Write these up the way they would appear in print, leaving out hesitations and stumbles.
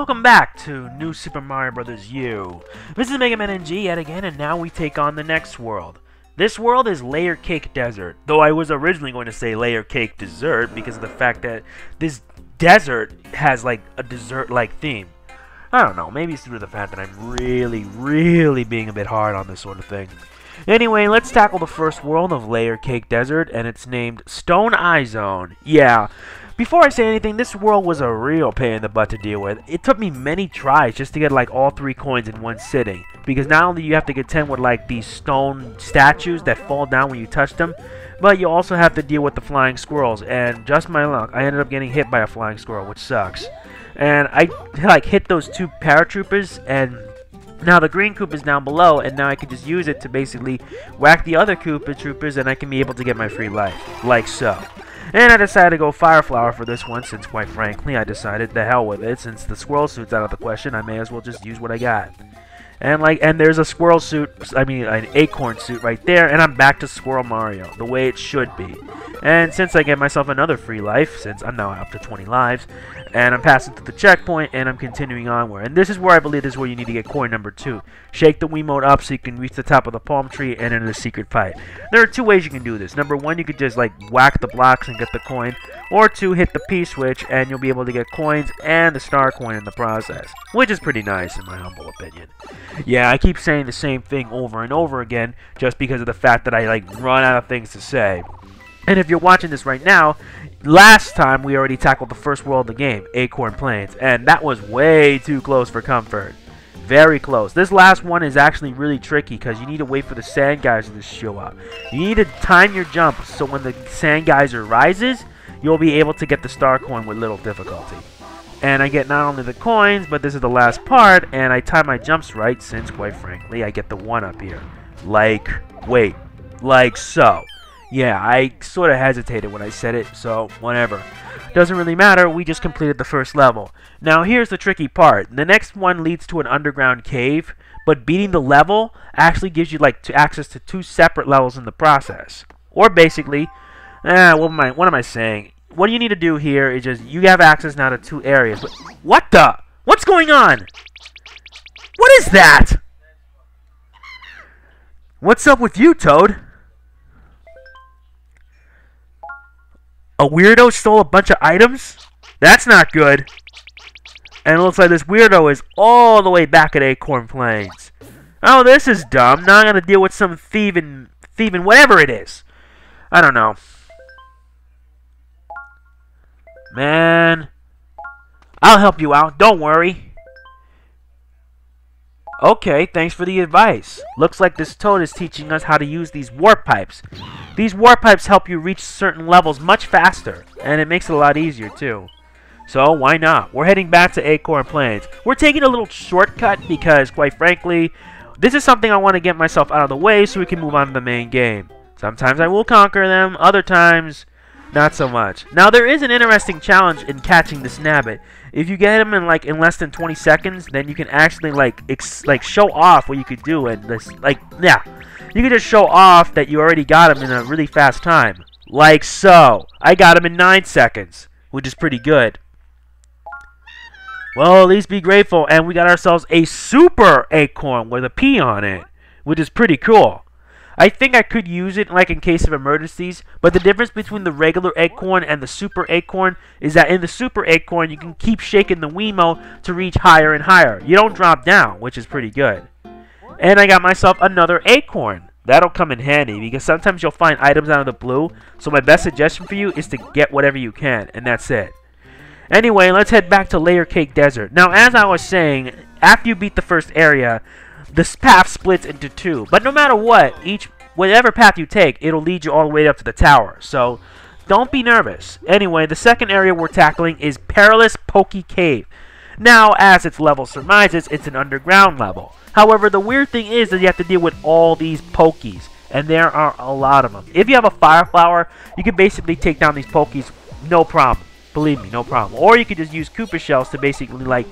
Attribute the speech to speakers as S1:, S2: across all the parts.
S1: welcome back to New Super Mario Bros. U. This is MegamanNG yet again, and now we take on the next world. This world is Layer Cake Desert, though I was originally going to say Layer Cake Dessert because of the fact that this desert has like a dessert-like theme. I don't know, maybe it's due to the fact that I'm really being a bit hard on this sort of thing. Anyway, let's tackle the first world of Layer Cake Desert, and it's named Stone Izone. Yeah. Before I say anything, this world was a real pain in the butt to deal with. It took me many tries just to get like all 3 coins in one sitting. Because not only you have to contend with like these stone statues that fall down when you touch them, but you also have to deal with the flying squirrels. And just my luck, I ended up getting hit by a flying squirrel, which sucks. And I like hit those 2 paratroopers, and now the green Koopa is down below, and now I can just use it to basically whack the other Koopa troopers, and I can be able to get my free life, like so. And I decided to go Fire Flower for this one, since quite frankly, I decided the hell with it. Since the squirrel suit's out of the question, I may as well just use what I got. And there's a squirrel suit, I mean an acorn suit right there, and I'm back to Squirrel Mario, the way it should be. And since I get myself another free life, since I'm now up to 20 lives, and I'm passing through the checkpoint, and I'm continuing onward. And this is where I believe this is where you need to get coin number 2. Shake the Wiimote up so you can reach the top of the palm tree and enter the secret pipe. There are 2 ways you can do this. Number 1, you could just like whack the blocks and get the coin. Or 2, hit the P switch and you'll be able to get coins and the star coin in the process. Which is pretty nice in my humble opinion. Yeah, I keep saying the same thing over and over again just because of the fact that I like run out of things to say. And if you're watching this right now, last time we already tackled the first world of the game, Acorn Plains, and that was way too close for comfort. Very close. This last one is actually really tricky because you need to wait for the sand geyser to show up. You need to time your jump so when the sand geyser rises, you'll be able to get the star coin with little difficulty. And I get not only the coins, but this is the last part, and I time my jumps right since, quite frankly, I get the 1 up here. Like so. Yeah, I sort of hesitated when I said it, so whatever. Doesn't really matter, we just completed the first level. Now here's the tricky part. The next one leads to an underground cave, but beating the level actually gives you like access to 2 separate levels in the process. Or basically, what am I saying? What you need to do here is just, you have access now to 2 areas. But what the? What's going on? What is that? What's up with you, Toad? A weirdo stole a bunch of items? That's not good. And it looks like this weirdo is all the way back at Acorn Plains. Oh, this is dumb. Now I gotta deal with some thieving whatever it is. I don't know. Man. I'll help you out. Don't worry. Okay, thanks for the advice. Looks like this Toad is teaching us how to use these warp pipes. These warp pipes help you reach certain levels much faster, and it makes it a lot easier too. So why not? We're heading back to Acorn Plains. We're taking a little shortcut because, quite frankly, this is something I want to get myself out of the way so we can move on to the main game. Sometimes I will conquer them, other times not so much. Now there is an interesting challenge in catching this Nabbit. If you get him in less than 20 seconds, then you can actually show off what you could do, and this you can just show off that you already got him in a really fast time. Like so. I got him in 9 seconds, which is pretty good. Well, at least be grateful, and we got ourselves a super acorn with a P on it, which is pretty cool. I think I could use it in case of emergencies, but the difference between the regular acorn and the super acorn is that in the super acorn you can keep shaking the Wiimote to reach higher and higher. You don't drop down, which is pretty good. And I got myself another acorn. That'll come in handy because sometimes you'll find items out of the blue, so my best suggestion for you is to get whatever you can, and that's it. Anyway, let's head back to Layer Cake Desert. Now, as I was saying, after you beat the first area, this path splits into 2. But no matter what, whatever path you take, it'll lead you all the way up to the tower. So, don't be nervous. Anyway, the second area we're tackling is Perilous Pokey Cave. Now, as its level surmises, it's an underground level. However, the weird thing is that you have to deal with all these Pokies. And there are a lot of them. If you have a Fire Flower, you can basically take down these Pokies, no problem. Believe me, no problem. Or you could just use Koopa Shells to basically,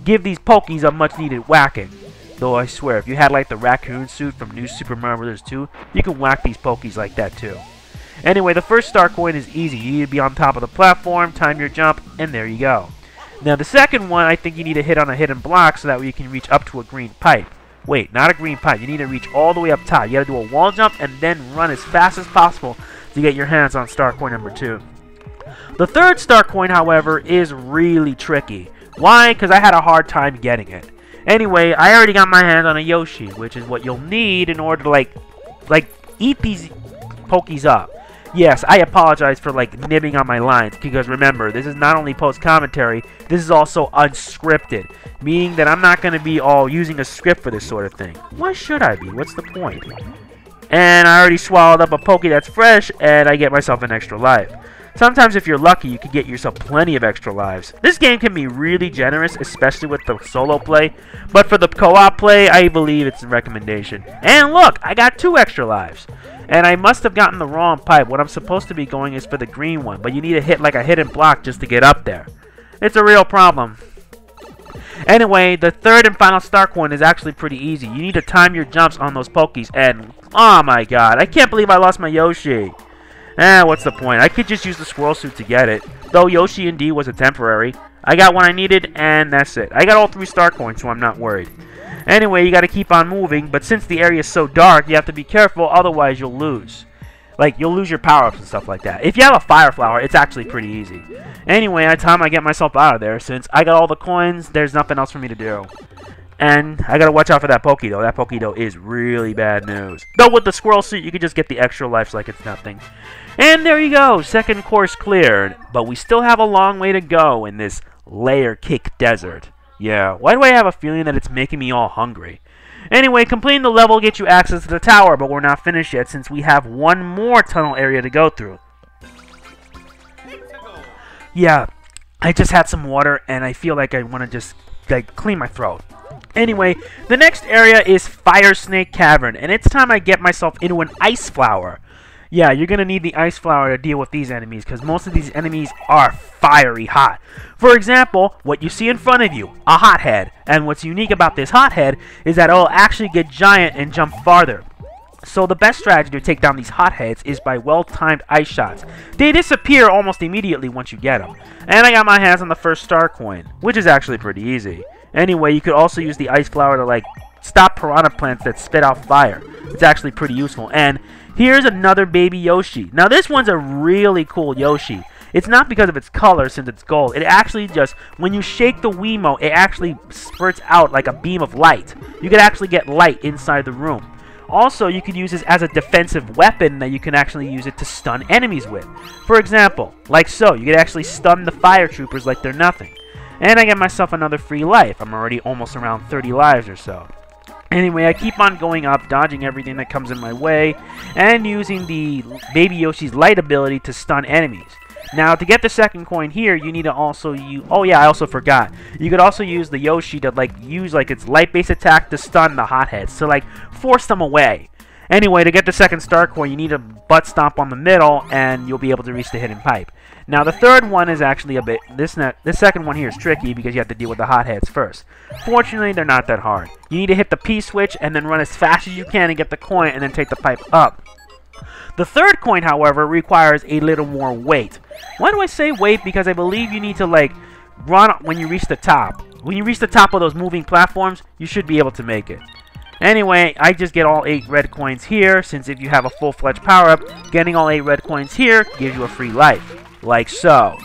S1: give these Pokies a much-needed whacking. Though I swear, if you had the raccoon suit from New Super Mario Bros. 2, you can whack these Pokies like that too. Anyway, the first star coin is easy. You need to be on top of the platform, time your jump, and there you go. Now, the second one, I think you need to hit on a hidden block so that way you can reach up to a green pipe. Wait, not a green pipe. You need to reach all the way up top. You gotta do a wall jump and then run as fast as possible to get your hands on star coin number 2. The third star coin, however, is really tricky. Why? Because I had a hard time getting it. Anyway, I already got my hands on a Yoshi, which is what you'll need in order to, like eat these Pokies up. Yes, I apologize for, nibbing on my lines, because remember, this is not only post-commentary, this is also unscripted, meaning that I'm not going to be all using a script for this sort of thing. Why should I be? What's the point? And I already swallowed up a Pokey that's fresh, and I get myself an extra life. Sometimes if you're lucky, you can get yourself plenty of extra lives. This game can be really generous, especially with the solo play, but for the co-op play, I believe it's a recommendation. And look, I got 2 extra lives. And I must have gotten the wrong pipe. What I'm supposed to be going is for the green one, but you need to hit a hidden block just to get up there. It's a real problem. Anyway, the third and final star coin is actually pretty easy. You need to time your jumps on those Pokies, and oh my god, I can't believe I lost my Yoshi. What's the point? I could just use the squirrel suit to get it. Though Yoshi indeed was a temporary. I got what I needed, and that's it. I got all 3 star coins, so I'm not worried. Anyway, you got to keep on moving, but since the area is so dark, you have to be careful, otherwise you'll lose. You'll lose your power-ups and stuff like that. If you have a fire flower, it's actually pretty easy. Anyway, by the time I get myself out of there, since I got all the coins, there's nothing else for me to do. And I got to watch out for that Pokey, though. That Pokey, though, is really bad news. Though with the squirrel suit, you can just get the extra lives like it's nothing. And there you go, second course cleared. But we still have a long way to go in this layer cake desert. Yeah, why do I have a feeling that it's making me all hungry? Anyway, completing the level gets you access to the tower, but we're not finished yet since we have one more tunnel area to go through. Yeah, I just had some water and I feel like I want to just clean my throat. Anyway, the next area is Fire Snake Cavern, and it's time I get myself into an ice flower. Yeah, you're going to need the ice flower to deal with these enemies, because most of these enemies are fiery hot. For example, what you see in front of you, a hothead. And what's unique about this hothead is that it'll actually get giant and jump farther. So the best strategy to take down these hotheads is by well-timed ice shots. They disappear almost immediately once you get them. And I got my hands on the first star coin, which is actually pretty easy. Anyway, you could also use the ice flower to stop piranha plants that spit out fire. It's actually pretty useful. And here's another baby Yoshi. Now this one's a really cool Yoshi. It's not because of its color since it's gold. It actually just, when you shake the Wiimote, it actually spurts out like a beam of light. You could actually get light inside the room. Also, you could use this as a defensive weapon that you can actually use it to stun enemies with. For example, like so, you could actually stun the fire troopers like they're nothing. And I get myself another free life. I'm already almost around 30 lives or so. Anyway, I keep on going up, dodging everything that comes in my way, and using the Baby Yoshi's light ability to stun enemies. Now, to get the second coin here, you need to also use... Oh yeah, I also forgot. You could also use the Yoshi to use its light-based attack to stun the hotheads, to force them away. Anyway, to get the second star coin, you need to butt stomp on the middle, and you'll be able to reach the hidden pipe. Now, the third one is actually a bit... This second one here is tricky because you have to deal with the hotheads first. Fortunately, they're not that hard. You need to hit the P switch and then run as fast as you can and get the coin and then take the pipe up. The third coin, however, requires a little more weight. Why do I say weight? Because I believe you need to, run when you reach the top. When you reach the top of those moving platforms, you should be able to make it. Anyway, I just get all 8 red coins here, since if you have a full-fledged power-up, getting all 8 red coins here gives you a free life. Like so.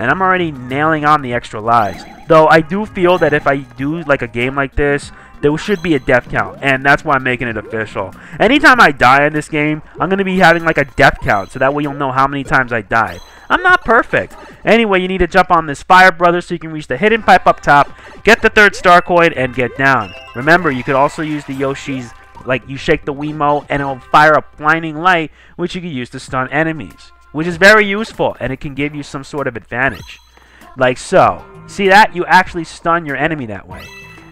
S1: And I'm already nailing on the extra lives. Though I do feel that if I do a game like this, there should be a death count, and that's why I'm making it official. Anytime I die in this game, I'm going to be having a death count, so that way you'll know how many times I died. I'm not perfect. Anyway, you need to jump on this Fire Brother so you can reach the hidden pipe up top, get the third star coin, and get down. Remember, you could also use the Yoshi's, you shake the Wiimote, and it'll fire a blinding light, which you can use to stun enemies, which is very useful, and it can give you some sort of advantage. Like so. See that? You actually stun your enemy that way.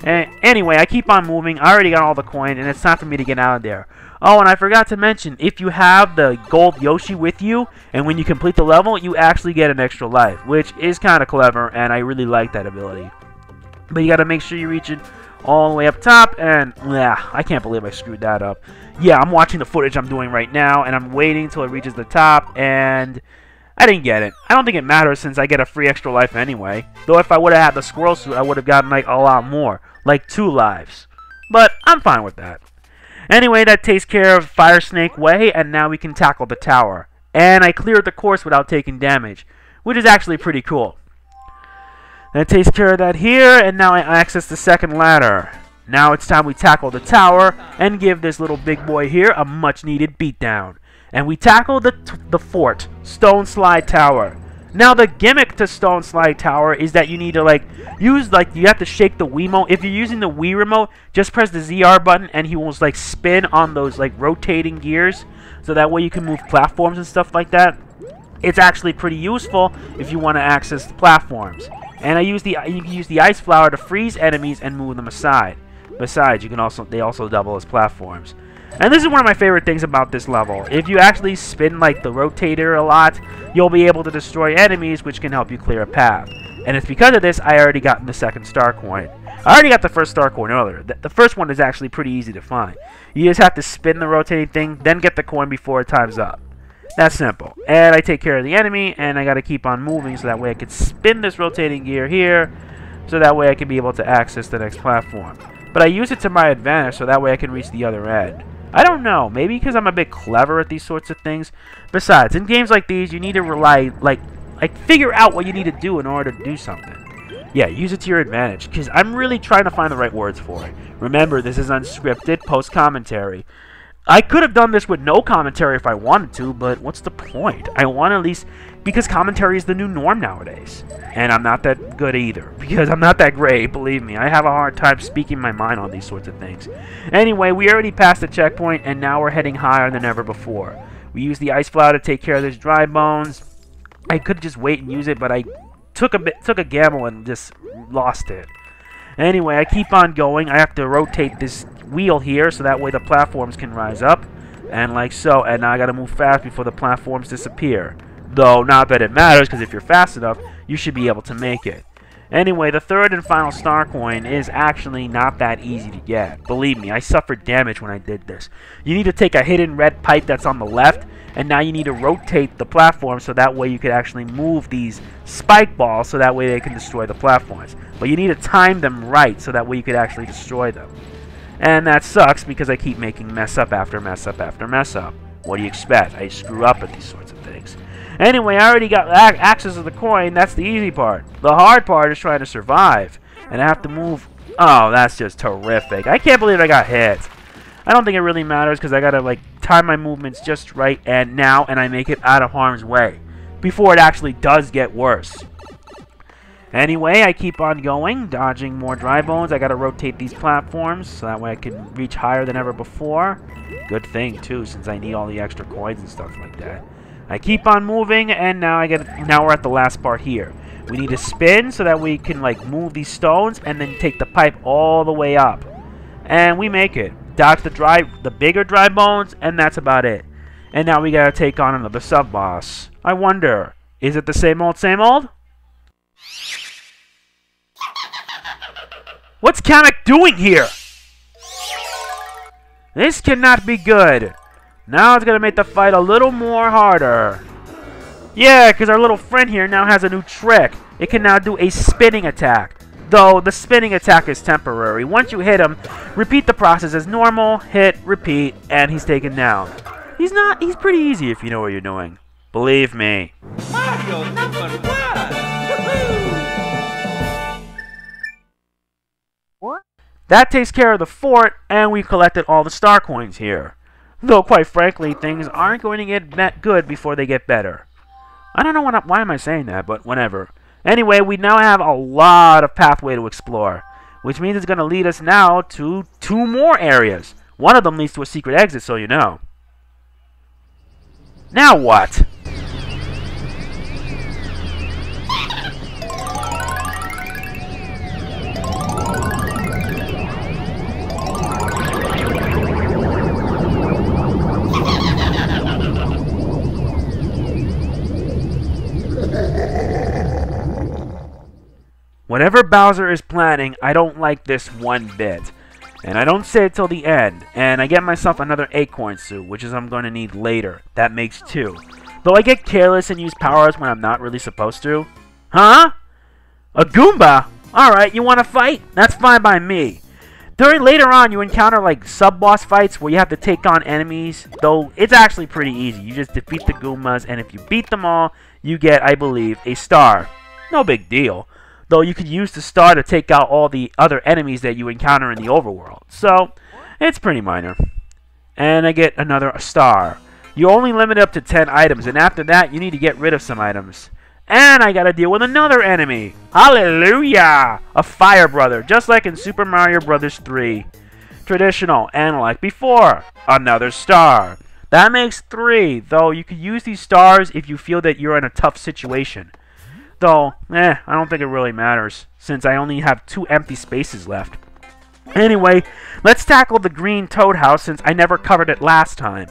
S1: Anyway, I keep on moving. I already got all the coin, and it's time for me to get out of there. Oh, and I forgot to mention, if you have the gold Yoshi with you, and when you complete the level, you actually get an extra life, which is kind of clever, and I really like that ability. But you got to make sure you reach it all the way up top, and I can't believe I screwed that up. Yeah, I'm watching the footage I'm doing right now, and I'm waiting until it reaches the top, and I didn't get it. I don't think it matters since I get a free extra life anyway. Though if I would have had the squirrel suit, I would have gotten like a lot more. Like 2 lives. But I'm fine with that. Anyway, that takes care of Fire Snake Way, and now we can tackle the tower. And I cleared the course without taking damage, which is actually pretty cool. That takes care of that here, and now I access the second ladder. Now it's time we tackle the tower and give this little big boy here a much needed beatdown. And we tackle the fort, Stone Slide Tower. Now the gimmick to Stone Slide Tower is that you need to you have to shake the Wiimote. If you're using the Wii remote, just press the ZR button and he will spin on those rotating gears, so that way you can move platforms and stuff like that. It's actually pretty useful if you want to access the platforms. And you can use the ice flower to freeze enemies and move them aside. Besides, they also double as platforms. And this is one of my favorite things about this level. If you actually spin the rotator a lot, you'll be able to destroy enemies, which can help you clear a path. And it's because of this I already got the second star coin. I already got the first star coin earlier. The first one is actually pretty easy to find. You just have to spin the rotating thing, then get the coin before time's up. That's simple. And I take care of the enemy, and I gotta keep on moving so that way I can spin this rotating gear here, so that way I can be able to access the next platform. But I use it to my advantage so that way I can reach the other end. I don't know, maybe because I'm a bit clever at these sorts of things. Besides, in games like these, you need to rely, figure out what you need to do in order to do something. Yeah, use it to your advantage, because I'm really trying to find the right words for it. Remember, this is unscripted, post-commentary. I could have done this with no commentary if I wanted to, but what's the point? I want at least, because commentary is the new norm nowadays. And I'm not that good either, because I'm not that great, believe me. I have a hard time speaking my mind on these sorts of things. Anyway, we already passed the checkpoint, and now we're heading higher than ever before. We use the ice flower to take care of this dry bones. I could just wait and use it, but I took a gamble and just lost it. Anyway, I keep on going. I have to rotate this wheel here so that way the platforms can rise up. And like so. And now I gotta move fast before the platforms disappear. Though, not that it matters, because if you're fast enough, you should be able to make it. Anyway, the third and final star coin is actually not that easy to get. Believe me, I suffered damage when I did this. You need to take a hidden red pipe that's on the left, and now you need to rotate the platform so that way you can actually move these spike balls so that way they can destroy the platforms. But you need to time them right so that way you could actually destroy them. And that sucks because I keep making mess up after mess up after mess up. What do you expect? I screw up at these sorts of things. Anyway, I already got access to the coin. That's the easy part. The hard part is trying to survive. And I have to move. Oh, that's just terrific. I can't believe I got hit. I don't think it really matters because I gotta time my movements just right and I make it out of harm's way before it actually does get worse. Anyway, I keep on going, dodging more dry bones. I gotta rotate these platforms so that way I can reach higher than ever before. Good thing too, since I need all the extra coins and stuff like that. I keep on moving, and now we're at the last part here. We need to spin so that we can move these stones and then take the pipe all the way up. And we make it. Dodge the bigger dry bones, and that's about it. And now we gotta take on another sub-boss. I wonder, is it the same old, same old? What's Kamek doing here? This cannot be good. Now it's gonna make the fight a little more harder. Yeah, because our little friend here now has a new trick. It can now do a spinning attack. Though the spinning attack is temporary. Once you hit him, repeat the process as normal, hit, repeat, and he's taken down. He's pretty easy if you know what you're doing. Believe me.
S2: Mario #1! What?
S1: That takes care of the fort, and we collected all the star coins here. Though, quite frankly, things aren't going to get good before they get better. I don't know why am I saying that, but whatever. Anyway, we now have a lot of pathway to explore, which means it's going to lead us now to 2 more areas. One of them leads to a secret exit, so you know. Now what? Whatever Bowser is planning, I don't like this one bit. And I don't say it till the end. And I get myself another acorn suit, which is I'm going to need later. That makes 2. Though I get careless and use powers when I'm not really supposed to. Huh? A Goomba? Alright, you want to fight? That's fine by me. Later on, you encounter like sub-boss fights where you have to take on enemies. Though, it's actually pretty easy. You just defeat the Goombas, and if you beat them all, you get, I believe, a star. No big deal. Though you could use the star to take out all the other enemies that you encounter in the overworld. So, it's pretty minor. And I get another star. You're only limited up to 10 items, and after that, you need to get rid of some items. And I gotta deal with another enemy. Hallelujah! A fire brother, just like in Super Mario Bros. 3. Traditional, and like before, another star. That makes 3, though you could use these stars if you feel that you're in a tough situation. Though, I don't think it really matters, since I only have 2 empty spaces left. Anyway, let's tackle the green toad house since I never covered it last time.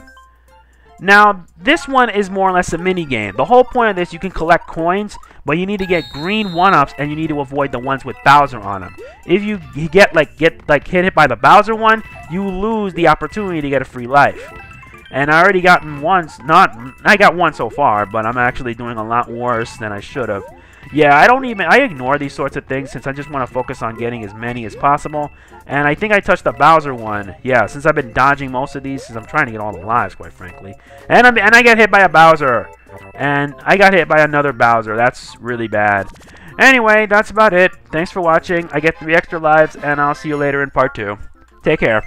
S1: Now, this one is more or less a mini-game. The whole point of this, you can collect coins, but you need to get green 1-ups, and you need to avoid the ones with Bowser on them. If you get hit by the Bowser one, you lose the opportunity to get a free life. And I already gotten once, I got one so far, but I'm actually doing a lot worse than I should have. Yeah, I ignore these sorts of things since I just want to focus on getting as many as possible. And I think I touched the Bowser one. Yeah, since I've been dodging most of these, since I'm trying to get all the lives, quite frankly. And I get hit by a Bowser. And I got hit by another Bowser. That's really bad. Anyway, that's about it. Thanks for watching. I get 3 extra lives, and I'll see you later in part 2. Take care.